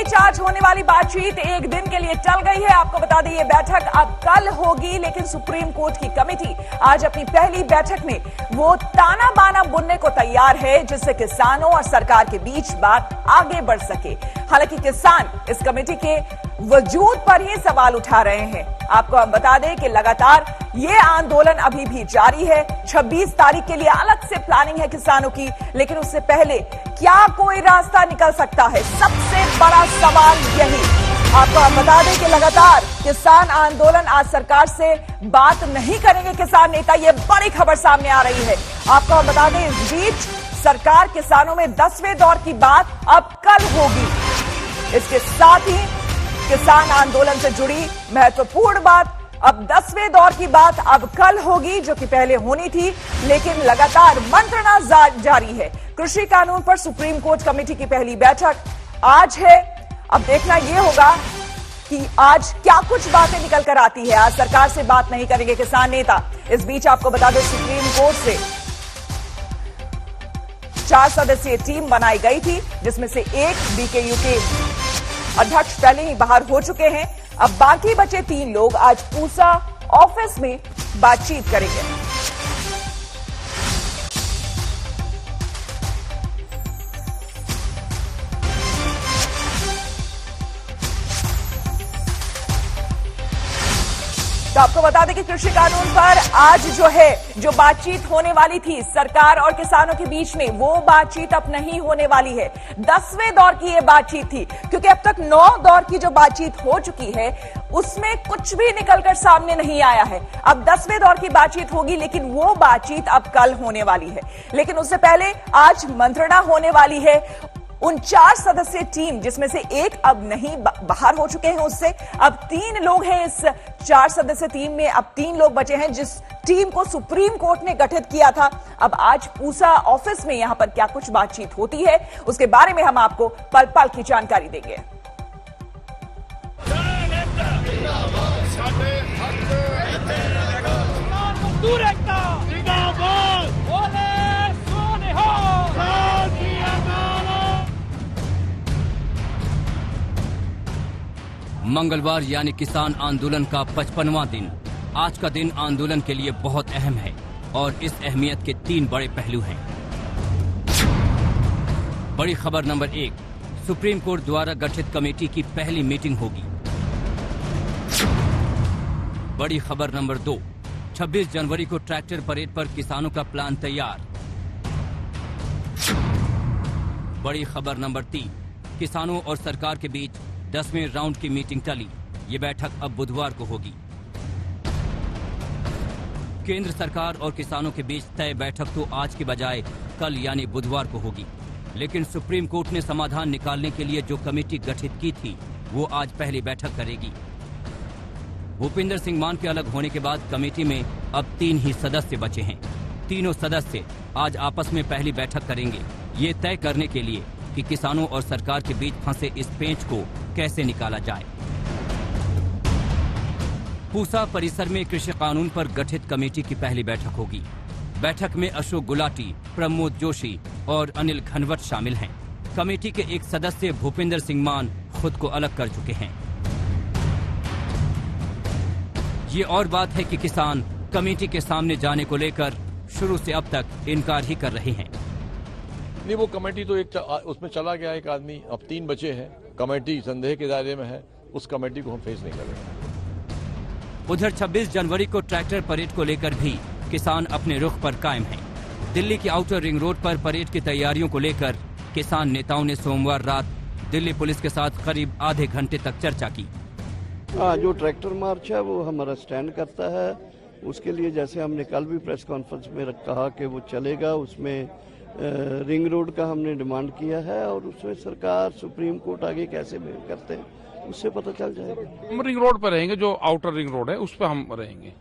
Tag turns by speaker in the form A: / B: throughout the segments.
A: बीच आज होने वाली बातचीत एक दिन के लिए टल गई है। आपको बता दें ये बैठक अब कल होगी, लेकिन सुप्रीम कोर्ट की कमेटी आज अपनी पहली बैठक में वो ताना बाना बुनने को तैयार है जिससे किसानों और सरकार के बीच बात आगे बढ़ सके। हालांकि किसान इस कमेटी के वजूद पर ही सवाल उठा रहे हैं। आपको हम बता दें कि लगातार ये आंदोलन अभी भी जारी है। 26 तारीख के लिए अलग से प्लानिंग है किसानों की, लेकिन उससे पहले क्या कोई रास्ता निकल सकता है, सबसे बड़ा सवाल यही। आपको हम बता दें कि लगातार किसान आंदोलन आज सरकार से बात नहीं करेंगे किसान नेता, ये बड़ी खबर सामने आ रही है। आपको हम बता दें इस बीच सरकार किसानों में 10वें दौर की बात अब कल होगी। इसके साथ ही किसान आंदोलन से जुड़ी महत्वपूर्ण बात अब 10वें दौर की बात अब कल होगी, जो कि पहले होनी थी, लेकिन लगातार मंत्रणा जारी है। कृषि कानून पर सुप्रीम कोर्ट कमेटी की पहली बैठक आज है। अब देखना यह होगा कि आज क्या कुछ बातें निकल कर आती है। आज सरकार से बात नहीं करेंगे किसान नेता। इस बीच आपको बता दें सुप्रीम कोर्ट से 4 सदस्यीय टीम बनाई गई थी, जिसमें से एक बीकेयू के अध्यक्ष पहले ही बाहर हो चुके हैं। अब बाकी बचे 3 लोग आज पूसा ऑफिस में बातचीत करेंगे। तो आपको बता दें कि कृषि कानून पर आज जो बातचीत होने वाली थी सरकार और किसानों के बीच में, वो बातचीत अब नहीं होने वाली है। 10वें दौर की ये बातचीत थी, क्योंकि अब तक 9 दौर की जो बातचीत हो चुकी है उसमें कुछ भी निकलकर सामने नहीं आया है। अब 10वें दौर की बातचीत होगी, लेकिन वो बातचीत अब कल होने वाली है। लेकिन उससे पहले आज मंत्रणा होने वाली है। उन 4 सदस्यीय टीम, जिसमें से एक अब नहीं बाहर हो चुके हैं, उससे अब 3 लोग हैं इस 4 सदस्यीय टीम में। अब 3 लोग बचे हैं जिस टीम को सुप्रीम कोर्ट ने गठित किया था। अब आज पूसा ऑफिस में यहां पर क्या कुछ बातचीत होती है, उसके बारे में हम आपको पल पल की जानकारी देंगे।
B: मंगलवार यानी किसान आंदोलन का 55वां दिन। आज का दिन आंदोलन के लिए बहुत अहम है और इस अहमियत के 3 बड़े पहलू हैं। बड़ी खबर नंबर 1, सुप्रीम कोर्ट द्वारा गठित कमेटी की पहली मीटिंग होगी। बड़ी खबर नंबर 2, 26 जनवरी को ट्रैक्टर परेड पर किसानों का प्लान तैयार। बड़ी खबर नंबर 3, किसानों और सरकार के बीच 10वें राउंड की मीटिंग टली। ये बैठक अब बुधवार को होगी। केंद्र सरकार और किसानों के बीच तय बैठक तो आज की बजाय कल यानी बुधवार को होगी, लेकिन सुप्रीम कोर्ट ने समाधान निकालने के लिए जो कमेटी गठित की थी वो आज पहली बैठक करेगी। भूपिंदर सिंह मान के अलग होने के बाद कमेटी में अब 3 ही सदस्य बचे हैं। तीनों सदस्य आज आपस में पहली बैठक करेंगे, ये तय करने के लिए कि किसानों और सरकार के बीच फंसे इस पेंच को कैसे निकाला जाए। पूसा परिसर में कृषि कानून पर गठित कमेटी की पहली बैठक होगी। बैठक में अशोक गुलाटी, प्रमोद जोशी और अनिल घनवट शामिल हैं। कमेटी के एक सदस्य भूपिंदर सिंह मान खुद को अलग कर चुके हैं। ये और बात है कि किसान कमेटी के सामने जाने को लेकर शुरू से अब तक इनकार ही कर रहे हैं।
C: नहीं, वो कमेटी तो उसमें चला गया एक आदमी, अब 3 बचे हैं। कमेटी संदेह के दायरे में है, उस कमेटी को हम फेस नहीं करेंगे।
B: उधर 26 जनवरी को ट्रैक्टर परेड को लेकर भी किसान अपने रुख पर कायम हैं। दिल्ली की आउटर रिंग रोड पर परेड की तैयारियों को लेकर किसान नेताओं ने सोमवार रात दिल्ली पुलिस के साथ करीब आधे घंटे तक चर्चा की।
D: जो ट्रैक्टर मार्च है वो हमारा स्टैंड करता है। उसके लिए जैसे हमने कल भी प्रेस कॉन्फ्रेंस में कहा कि वो चलेगा, उसमें रिंग रोड का हमने डिमांड किया है और उसमें सरकार सुप्रीम कोर्ट आगे कैसे बिहेव करते हैं उससे पता चल जाएगा।
E: हम रिंग रोड पर रहेंगे, जो आउटर रिंग रोड है उस पर हम रहेंगे।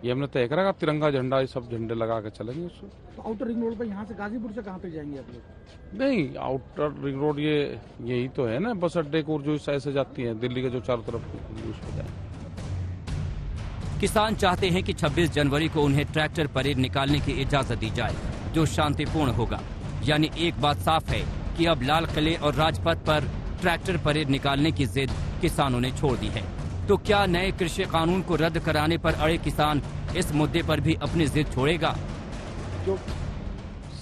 E: ये हमने तय करा, तिरंगा झंडा ये सब झंडे लगा के चलेंगे उसमें।
F: तो आउटर रिंग रोड पर यहाँ से गाजीपुर से कहाँ पे जाएंगे आप लोग?
E: नहीं, आउटर रिंग रोड यही तो है ना, बस अड्डे को जो इस साइड से जाती है दिल्ली के जो चारों तरफ उस पर जाए।
B: किसान चाहते हैं कि 26 जनवरी को उन्हें ट्रैक्टर परेड निकालने की इजाजत दी जाए, जो शांतिपूर्ण होगा। यानी एक बात साफ है कि अब लाल किले और राजपथ पर ट्रैक्टर परेड निकालने की जिद किसानों ने छोड़ दी है। तो क्या नए कृषि कानून को रद्द कराने पर अड़े किसान इस मुद्दे पर भी अपनी जिद छोड़ेगा?
G: जो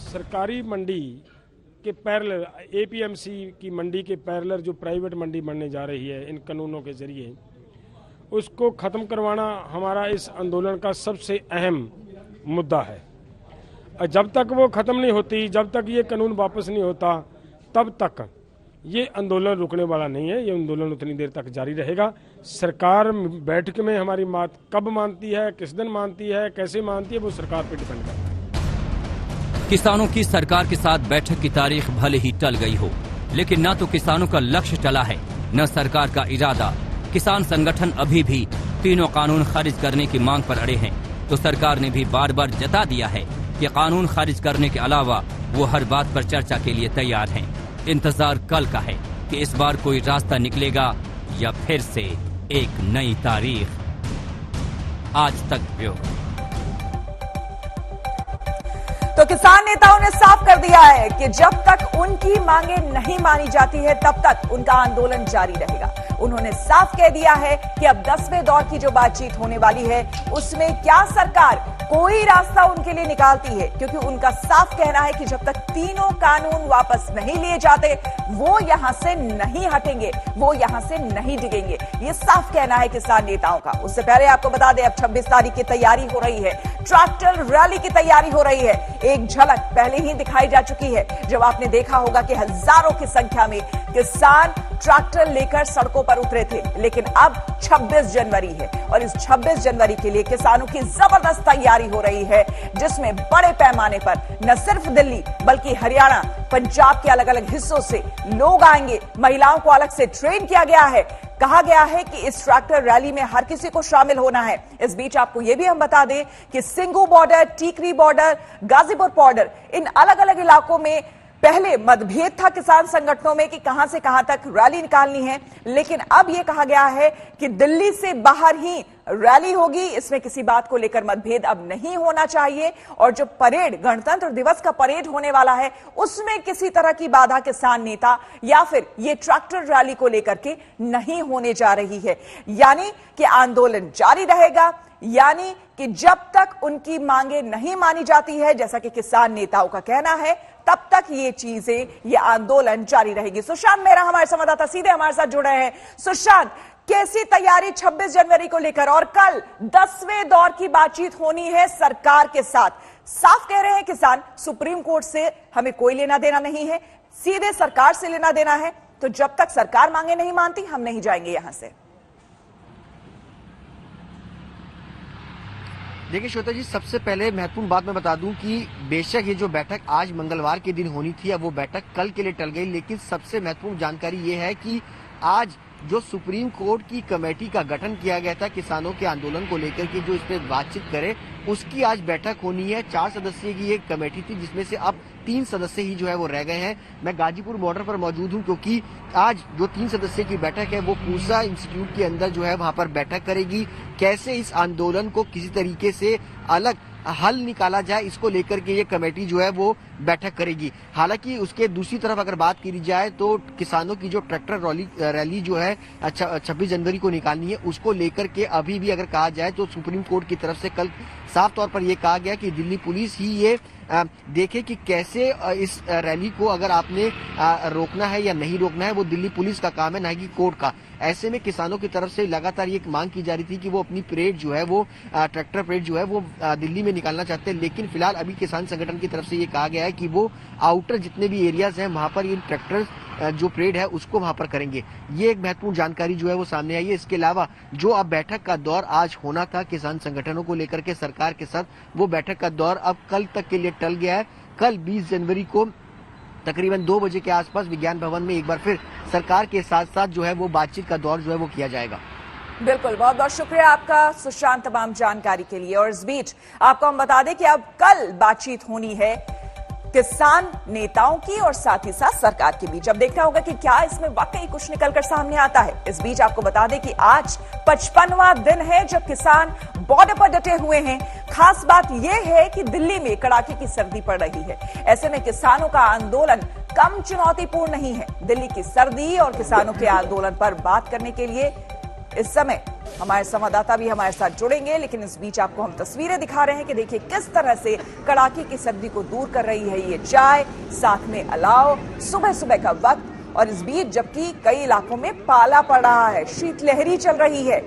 G: सरकारी मंडी के पैरेलल एपीएमसी की मंडी के पैरेलल जो प्राइवेट मंडी बनने जा रही है इन कानूनों के जरिए, उसको खत्म करवाना हमारा इस आंदोलन का सबसे अहम मुद्दा है। और जब तक वो खत्म नहीं होती, जब तक ये कानून वापस नहीं होता, तब तक ये आंदोलन रुकने वाला नहीं है। ये आंदोलन उतनी देर तक जारी रहेगा। सरकार बैठक में हमारी बात कब मानती है, किस दिन मानती है, कैसे मानती है, वो सरकार पर डिपेंड करता है।
B: किसानों की सरकार के साथ बैठक की तारीख भले ही टल गई हो, लेकिन न तो किसानों का लक्ष्य टला है, न सरकार का इरादा। किसान संगठन अभी भी तीनों कानून खारिज करने की मांग पर अड़े हैं। तो सरकार ने भी बार बार जता दिया है कि कानून खारिज करने के अलावा वो हर बात पर चर्चा के लिए तैयार हैं। इंतजार कल का है कि इस बार कोई रास्ता निकलेगा या फिर से एक नई तारीख। आज तक ब्यूरो।
A: तो किसान नेताओं ने साफ कर दिया है कि जब तक उनकी मांगे नहीं मानी जाती है तब तक उनका आंदोलन जारी रहेगा। उन्होंने साफ कह दिया है कि अब 10वें दौर की जो बातचीत होने वाली है उसमें क्या सरकार कोई रास्ता उनके लिए निकालती है, क्योंकि उनका साफ कहना है कि जब तक तीनों कानून वापस नहीं लिए जाते वो यहां से नहीं हटेंगे, वो यहां से नहीं डिगेंगे। ये साफ कहना है किसान नेताओं का। उससे पहले आपको बता दें, अब 26 तारीख की तैयारी हो रही है, ट्रैक्टर रैली की तैयारी हो रही है। एक झलक पहले ही दिखाई जा चुकी है, जब आपने देखा होगा कि हजारों की संख्या में किसान ट्रैक्टर लेकर सड़कों पर उतरे थे। लेकिन अब 26 जनवरी है और इस 26 जनवरी के लिए किसानों की जबरदस्त तैयारी हो रही है, जिसमें बड़े पैमाने पर न सिर्फ दिल्ली बल्कि हरियाणा, पंजाब के अलग अलग हिस्सों से लोग आएंगे। महिलाओं को अलग से ट्रेन किया गया है। कहा गया है कि इस ट्रैक्टर रैली में हर किसी को शामिल होना है। इस बीच आपको यह भी हम बता दें कि Singhu border, Tikri border, Ghazipur border, इन अलग अलग इलाकों में पहले मतभेद था किसान संगठनों में कि कहां से कहां तक रैली निकालनी है, लेकिन अब यह कहा गया है कि दिल्ली से बाहर ही रैली होगी। इसमें किसी बात को लेकर मतभेद अब नहीं होना चाहिए। और जो परेड, गणतंत्र दिवस का परेड होने वाला है, उसमें किसी तरह की बाधा किसान नेता या फिर ये ट्रैक्टर रैली को लेकर के नहीं होने जा रही है। यानी कि आंदोलन जारी रहेगा, यानी कि जब तक उनकी मांगे नहीं मानी जाती है, जैसा कि किसान नेताओं का कहना है, तब तक ये चीजें, ये आंदोलन जारी रहेगी। सुशांत मेहरा हमारे संवाददाता सीधे हमारे साथ जुड़े हैं। सुशांत, कैसी तैयारी 26 जनवरी को लेकर, और कल 10वें दौर की बातचीत होनी है सरकार के साथ। साफ कह रहे हैं किसान, सुप्रीम कोर्ट से हमें कोई लेना देना नहीं है, सीधे सरकार से लेना देना है। तो जब तक सरकार मांगे नहीं मानती, हम नहीं जाएंगे यहां से।
H: देखिए श्वेता जी, सबसे पहले महत्वपूर्ण बात मैं बता दूं कि बेशक ये जो बैठक आज मंगलवार के दिन होनी थी, अब वो बैठक कल के लिए टल गई। लेकिन सबसे महत्वपूर्ण जानकारी ये है कि आज जो सुप्रीम कोर्ट की कमेटी का गठन किया गया था किसानों के आंदोलन को लेकर के, जो इस पे बातचीत करे, उसकी आज बैठक होनी है। 4 सदस्यीय की एक कमेटी थी, जिसमें से अब 3 सदस्य ही जो है वो रह गए हैं। मैं गाजीपुर बॉर्डर पर मौजूद हूं, क्योंकि आज जो 3 सदस्यीय की बैठक है वो पूसा इंस्टीट्यूट के अंदर जो है वहां पर बैठक करेगी। कैसे इस आंदोलन को किसी तरीके से अलग हल निकाला जाए, इसको लेकर के ये कमेटी जो है वो बैठक करेगी। हालांकि उसके दूसरी तरफ अगर बात की जाए तो किसानों की जो ट्रैक्टर रैली जो है 26 जनवरी को निकालनी है, उसको लेकर के अभी भी अगर कहा जाए तो सुप्रीम कोर्ट की तरफ से कल साफ तौर पर यह कहा गया कि दिल्ली पुलिस ही ये देखे कि कैसे इस रैली को अगर आपने रोकना है या नहीं रोकना है, वो दिल्ली पुलिस का काम है, ना कि कोर्ट का। ऐसे में किसानों की तरफ से लगातार ये मांग की जा रही थी कि वो अपनी परेड जो है वो ट्रैक्टर परेड जो है वो दिल्ली में निकालना चाहते हैं। लेकिन फिलहाल अभी किसान संगठन की तरफ से ये कहा गया है कि वो आउटर जितने भी एरियाज हैं वहां पर ये ट्रैक्टर जो परेड है उसको वहां पर करेंगे। ये एक महत्वपूर्ण जानकारी जो है वो सामने आई है। इसके अलावा जो अब बैठक का दौर आज होना था किसान संगठनों को लेकर के सरकार के साथ, वो बैठक का दौर अब कल तक के लिए टल गया है। कल 20 जनवरी को तकरीबन 2 बजे के आसपास विज्ञान भवन में एक बार फिर सरकार के साथ साथ जो है वो बातचीत का दौर जो है वो किया जाएगा।
A: बिल्कुल, बहुत बहुत शुक्रिया आपका सुशांत तमाम जानकारी के लिए। और इस बीच आपको हम बता दें कि अब कल बातचीत होनी है किसान नेताओं की और साथ ही साथ सरकार के बीच। अब देखना होगा कि क्या इसमें वाकई कुछ निकलकर सामने आता है। इस बीच आपको बता दें कि आज 55वां दिन है जब किसान बॉर्डर पर डटे हुए हैं। खास बात यह है कि दिल्ली में कड़ाके की सर्दी पड़ रही है। ऐसे में किसानों का आंदोलन कम चुनौतीपूर्ण नहीं है। दिल्ली की सर्दी और किसानों के आंदोलन पर बात करने के लिए इस समय हमारे संवाददाता भी हमारे साथ जुड़ेंगे, लेकिन इस बीच आपको हम तस्वीरें दिखा रहे हैं कि देखिए किस तरह से कड़ाके की सर्दी को दूर कर रही है ये चाय, साथ में अलाव, सुबह सुबह का वक्त। और इस बीच जबकि कई इलाकों में पाला पड़ रहा है, शीतलहरी चल रही है,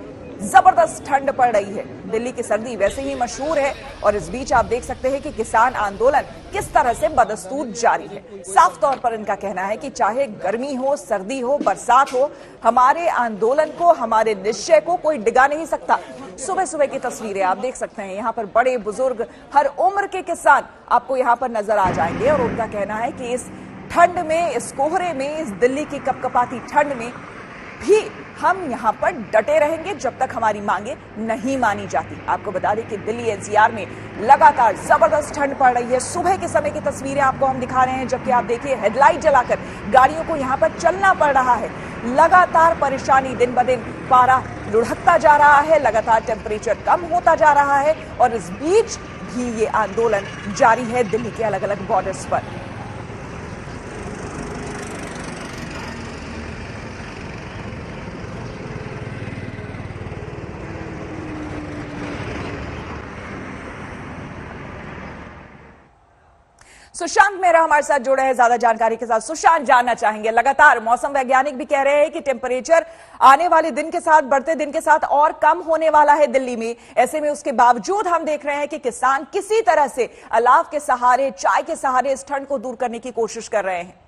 A: जबरदस्त ठंड पड़ रही है। दिल्ली की सर्दी वैसे ही मशहूर है और इस बीच आप देख सकते हैं कि किसान आंदोलन किस तरह से बदस्तूर जारी है। साफ तौर पर इनका कहना है कि चाहे गर्मी हो, सर्दी हो, बरसात हो, हमारे आंदोलन को, हमारे निश्चय को कोई डिगा नहीं सकता। सुबह सुबह की तस्वीरें आप देख सकते हैं, यहाँ पर बड़े बुजुर्ग, हर उम्र के किसान आपको यहाँ पर नजर आ जाएंगे और उनका कहना है कि इस ठंड में, इस कोहरे में, इस दिल्ली की कपकपाती ठंड में भी हम यहां पर डटे रहेंगे जब तक हमारी मांगे नहीं मानी जाती। आपको बता दें कि दिल्ली एनसीआर में लगातार जबरदस्त ठंड पड़ रही है। सुबह के समय की तस्वीरें आपको हम दिखा रहे हैं, जबकि आप देखिए हेडलाइट जलाकर गाड़ियों को यहां पर चलना पड़ रहा है। लगातार परेशानी, दिन ब दिन पारा लुढ़कता जा रहा है, लगातार टेम्परेचर कम होता जा रहा है और इस बीच भी ये आंदोलन जारी है दिल्ली के अलग अलग बॉर्डर्स पर। सुशांत मेहरा हमारे साथ जुड़े हैं ज्यादा जानकारी के साथ। सुशांत, जानना चाहेंगे, लगातार मौसम वैज्ञानिक भी कह रहे हैं कि टेम्परेचर आने वाले दिन के साथ, बढ़ते दिन के साथ और कम होने वाला है दिल्ली में। ऐसे में उसके बावजूद हम देख रहे हैं कि किसान किसी तरह से अलाव के सहारे, चाय के सहारे इस ठंड को दूर करने की कोशिश कर रहे हैं।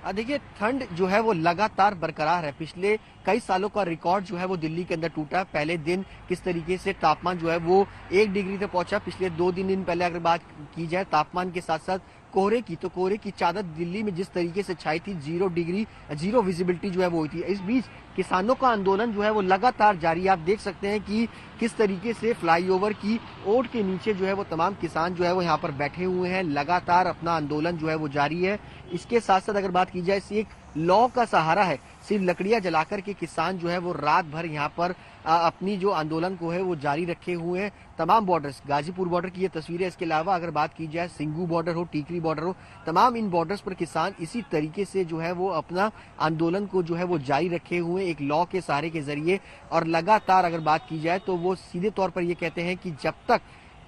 H: देखिए, ठंड जो है वो लगातार बरकरार है। पिछले कई सालों का रिकॉर्ड जो है वो दिल्ली के अंदर टूटा। पहले दिन किस तरीके से तापमान जो है वो 1 डिग्री तक पहुंचा। पिछले 2-3 दिन पहले अगर बात की जाए तापमान के साथ साथ कोहरे की, तो कोहरे की चादर दिल्ली में जिस तरीके से छाई थी, 0 डिग्री, 0 विजिबिलिटी जो है वो हुई थी। इस बीच किसानों का आंदोलन जो है वो लगातार जारी है। आप देख सकते हैं कि किस तरीके से फ्लाईओवर की ओट के नीचे जो है वो तमाम किसान जो है वो यहाँ पर बैठे हुए हैं। लगातार अपना आंदोलन जो है वो जारी है। इसके साथ साथ अगर बात की जाए, एक लौ का सहारा है, सिर्फ लकड़ियां जलाकर के किसान जो है वो रात भर यहाँ पर अपनी जो आंदोलन को है वो जारी रखे हुए हैं। तमाम बॉर्डर्स, गाजीपुर बॉर्डर की ये तस्वीरें, इसके अलावा अगर बात की जाए सिंगू बॉर्डर हो, टीकरी बॉर्डर हो, तमाम इन बॉर्डर्स पर किसान इसी तरीके से जो है वो अपना आंदोलन को जो है वो जारी रखे हुए एक लॉ के सहारे के जरिए। और लगातार अगर बात की जाए तो वो सीधे तौर पर ये कहते हैं कि जब तक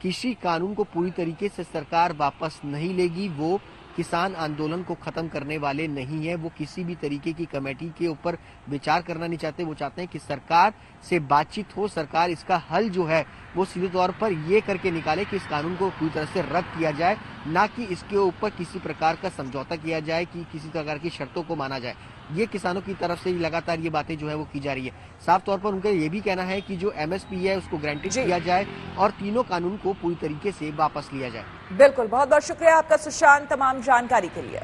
H: कृषि कानून को पूरी तरीके से सरकार वापस नहीं लेगी, वो किसान आंदोलन को खत्म करने वाले नहीं है। वो किसी भी तरीके की कमेटी के ऊपर विचार करना नहीं चाहते। वो चाहते हैं कि सरकार से बातचीत हो, सरकार इसका हल जो है वो सीधे तौर पर ये करके निकाले कि इस कानून को पूरी तरह से रद्द किया जाए, ना कि इसके ऊपर किसी प्रकार का समझौता किया जाए, कि किसी प्रकार की शर्तों को माना जाए। ये किसानों की तरफ से लगातार ये बातें जो है वो की जा रही है। साफ तौर पर उनका ये भी कहना है कि जो MSP है उसको गारंटी किया जाए और तीनों कानून को पूरी तरीके से वापस लिया जाए।
A: बिल्कुल, बहुत बहुत शुक्रिया आपका सुशांत तमाम जानकारी के लिए।